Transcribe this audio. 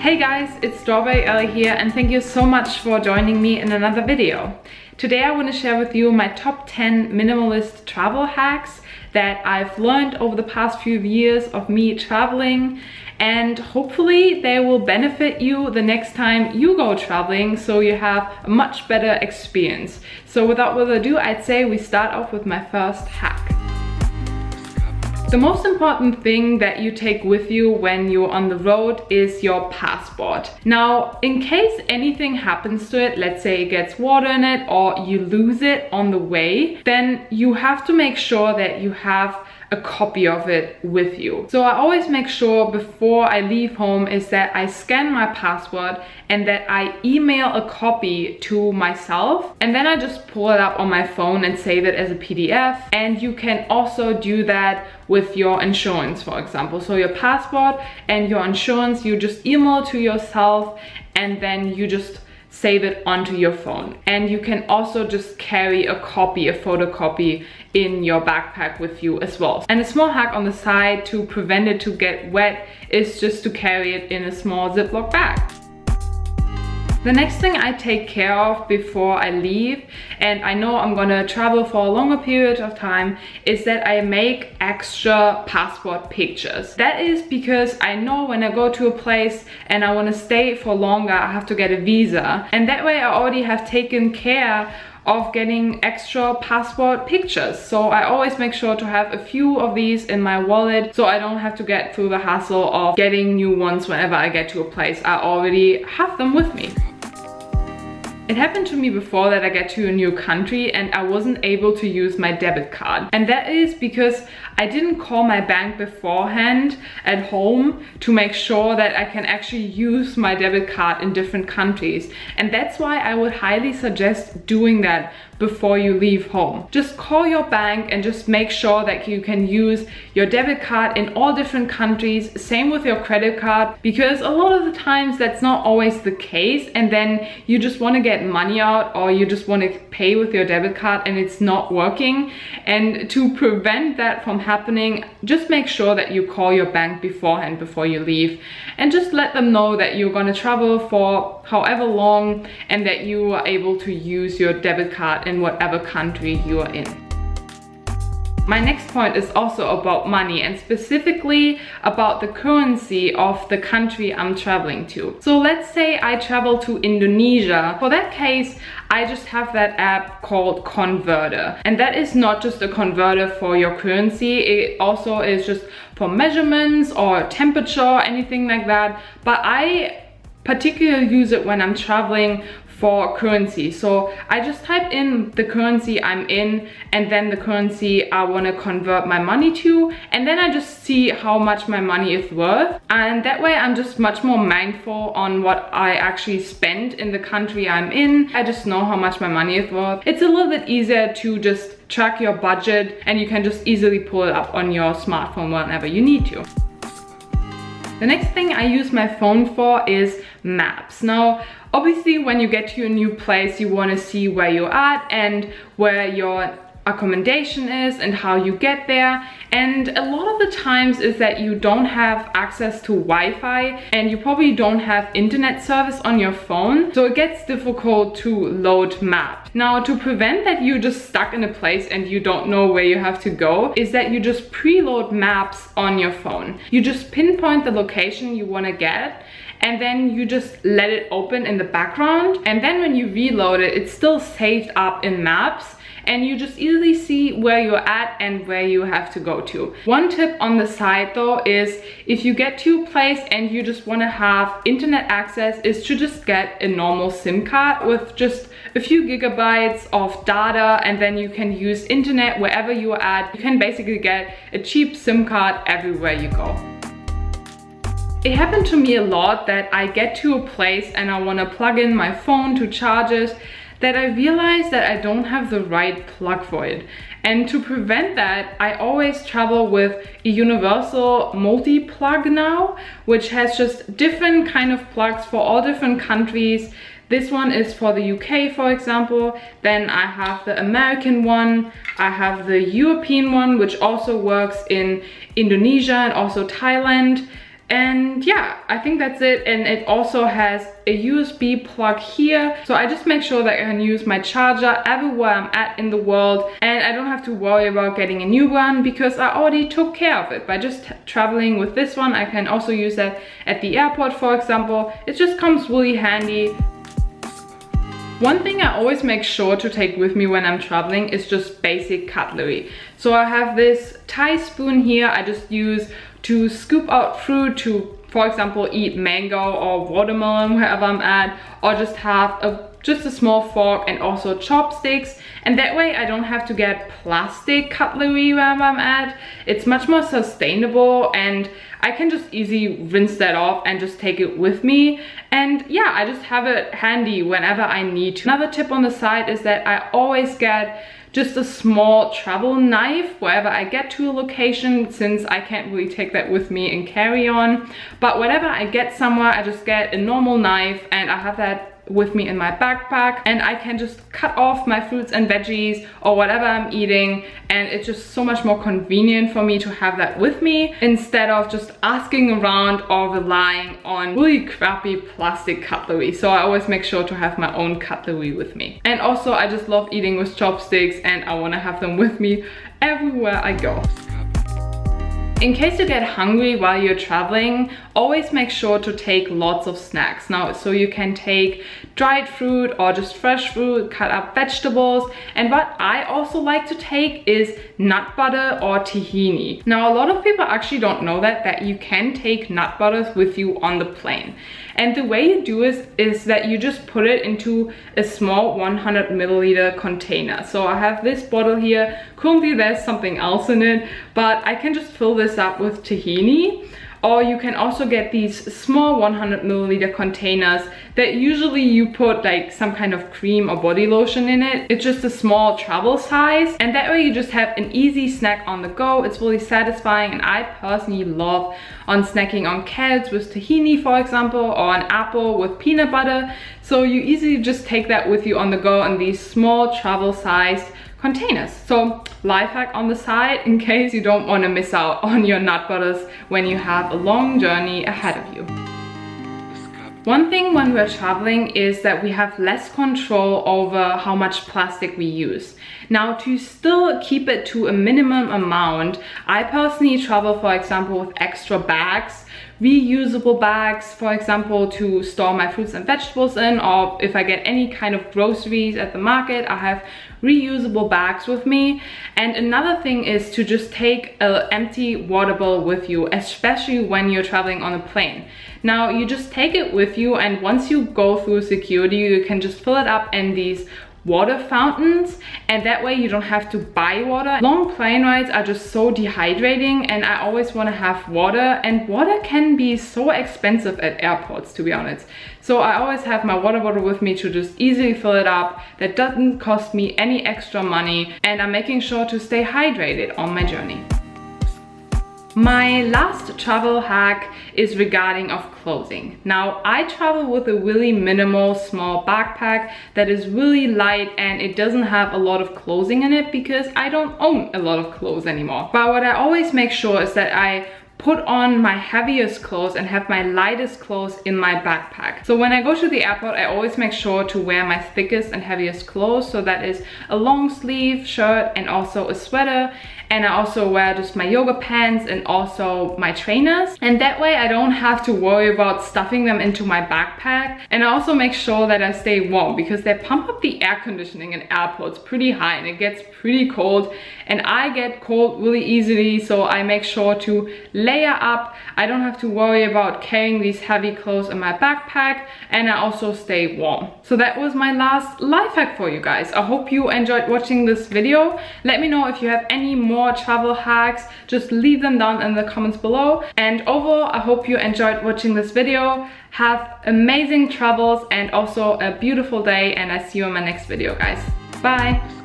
Hey guys, it's strawberryelli here and thank you so much for joining me in another video. Today I want to share with you my top 10 minimalist travel hacks that I've learned over the past few years of me traveling, and hopefully they will benefit you the next time you go traveling so you have a much better experience. So without further ado, I'd say we start off with my first hack. The most important thing that you take with you when you're on the road is your passport. Now, in case anything happens to it, let's say it gets water in it or you lose it on the way, then you have to make sure that you have a copy of it with you. So I always make sure before I leave home is that I scan my passport and that I email a copy to myself, and then I just pull it up on my phone and save it as a PDF. And you can also do that with your insurance, for example. So your passport and your insurance, you just email to yourself and then you just save it onto your phone. And you can also just carry a copy, a photocopy in your backpack with you as well. And a small hack on the side to prevent it to get wet is just to carry it in a small Ziploc bag. The next thing I take care of before I leave, and I know I'm gonna travel for a longer period of time, is that I make extra passport pictures. That is because I know when I go to a place and I wanna stay for longer, I have to get a visa. And that way I already have taken care of getting extra passport pictures. So I always make sure to have a few of these in my wallet so I don't have to get through the hassle of getting new ones whenever I get to a place. I already have them with me. It happened to me before that I get to a new country and I wasn't able to use my debit card. And that is because I didn't call my bank beforehand at home to make sure that I can actually use my debit card in different countries. And that's why I would highly suggest doing that before you leave home. Just call your bank and just make sure that you can use your debit card in all different countries. Same with your credit card, because a lot of the times that's not always the case, and then you just want to get money out or you just want to pay with your debit card and it's not working. And to prevent that from happening, just make sure that you call your bank beforehand before you leave and just let them know that you're going to travel for however long and that you are able to use your debit card in whatever country you are in. My next point is also about money, and specifically about the currency of the country I'm traveling to. So let's say I travel to Indonesia. For that case, I just have that app called Converter. And that is not just a converter for your currency, it also is just for measurements or temperature, anything like that. But I particularly use it when I'm traveling for currency. So I just type in the currency I'm in and then the currency I want to convert my money to, and then I just see how much my money is worth. And that way I'm just much more mindful on what I actually spend in the country I'm in. I just know how much my money is worth. It's a little bit easier to just track your budget, and you can just easily pull it up on your smartphone whenever you need to. The next thing I use my phone for is maps. Now, obviously when you get to a new place, you want to see where you're at and where your accommodation is and how you get there. And a lot of the times is that you don't have access to Wi-Fi and you probably don't have internet service on your phone, so it gets difficult to load maps. Now, to prevent that you're just stuck in a place and you don't know where you have to go, is that you just preload maps on your phone. You just pinpoint the location you want to get, and then you just let it open in the background, and then when you reload it, it's still saved up in maps, and you just easily see where you're at and where you have to go to. One tip on the side though is, if you get to a place and you just want to have internet access, is to just get a normal SIM card with just a few gigabytes of data, and then you can use internet wherever you are at. You can basically get a cheap SIM card everywhere you go. It happened to me a lot that I get to a place and I want to plug in my phone to charge it, that I realize that I don't have the right plug for it. And to prevent that, I always travel with a universal Multiplug now, which has just different kind of plugs for all different countries. This one is for the UK, for example. Then I have the American one. I have the European one, which also works in Indonesia and also Thailand. And yeah, I think that's it. And it also has a USB plug here, so I just make sure that I can use my charger everywhere I'm at in the world, and I don't have to worry about getting a new one because I already took care of it by just traveling with this one. I can also use that at the airport, for example. It just comes really handy. One thing I always make sure to take with me when I'm traveling is just basic cutlery. So I have this Thai spoon here I just use to scoop out fruit, to, for example, eat mango or watermelon wherever I'm at, or just have just a small fork and also chopsticks. And that way I don't have to get plastic cutlery wherever I'm at. It's much more sustainable, and I can just easily rinse that off and just take it with me. And yeah, I just have it handy whenever I need to. Another tip on the side is that I always get just a small travel knife wherever I get to a location, since I can't really take that with me and carry on. But whenever I get somewhere, I just get a normal knife and I have that with me in my backpack, and I can just cut off my fruits and veggies or whatever I'm eating, and it's just so much more convenient for me to have that with me instead of just asking around or relying on really crappy plastic cutlery. So I always make sure to have my own cutlery with me. And also I just love eating with chopsticks, and I want to have them with me everywhere I go. In case you get hungry while you're traveling, always make sure to take lots of snacks. Now, so you can take dried fruit or just fresh fruit, cut up vegetables. And what I also like to take is nut butter or tahini. Now, a lot of people actually don't know that you can take nut butters with you on the plane. And the way you do is that you just put it into a small 100 milliliter container. So I have this bottle here. Currently there's something else in it, but I can just fill this up with tahini. Or you can also get these small 100 milliliter containers that usually you put like some kind of cream or body lotion in it. It's just a small travel size, and that way you just have an easy snack on the go. It's really satisfying, and I personally love snacking on carrots with tahini, for example, or an apple with peanut butter. So you easily just take that with you on the go in these small travel sized containers. So life hack on the side in case you don't want to miss out on your nut butters when you have a long journey ahead of you. One thing when we're traveling is that we have less control over how much plastic we use. Now, to still keep it to a minimum amount, I personally travel, for example, with extra bags, reusable bags, for example, to store my fruits and vegetables in, or if I get any kind of groceries at the market, I have reusable bags with me. And another thing is to just take an empty water bottle with you, especially when you're traveling on a plane. Now, you just take it with you, and once you go through security, you can just fill it up in these water fountains, and that way you don't have to buy water. Long plane rides are just so dehydrating, and I always want to have water, and water can be so expensive at airports, to be honest. So I always have my water bottle with me to just easily fill it up. That doesn't cost me any extra money, and I'm making sure to stay hydrated on my journey. My last travel hack is regarding of clothing. Now, I travel with a really minimal small backpack that is really light, and it doesn't have a lot of clothing in it because I don't own a lot of clothes anymore. But what I always make sure is that I put on my heaviest clothes and have my lightest clothes in my backpack. So when I go to the airport, I always make sure to wear my thickest and heaviest clothes. So that is a long sleeve shirt and also a sweater. And I also wear just my yoga pants and also my trainers. And that way I don't have to worry about stuffing them into my backpack. And I also make sure that I stay warm because they pump up the air conditioning in airports pretty high and it gets pretty cold. And I get cold really easily, so I make sure to layer up. I don't have to worry about carrying these heavy clothes in my backpack, and I also stay warm. So that was my last life hack for you guys. I hope you enjoyed watching this video. Let me know if you have any more travel hacks. Just leave them down in the comments below. And overall, I hope you enjoyed watching this video. Have amazing travels and also a beautiful day, and I see you in my next video, guys. Bye!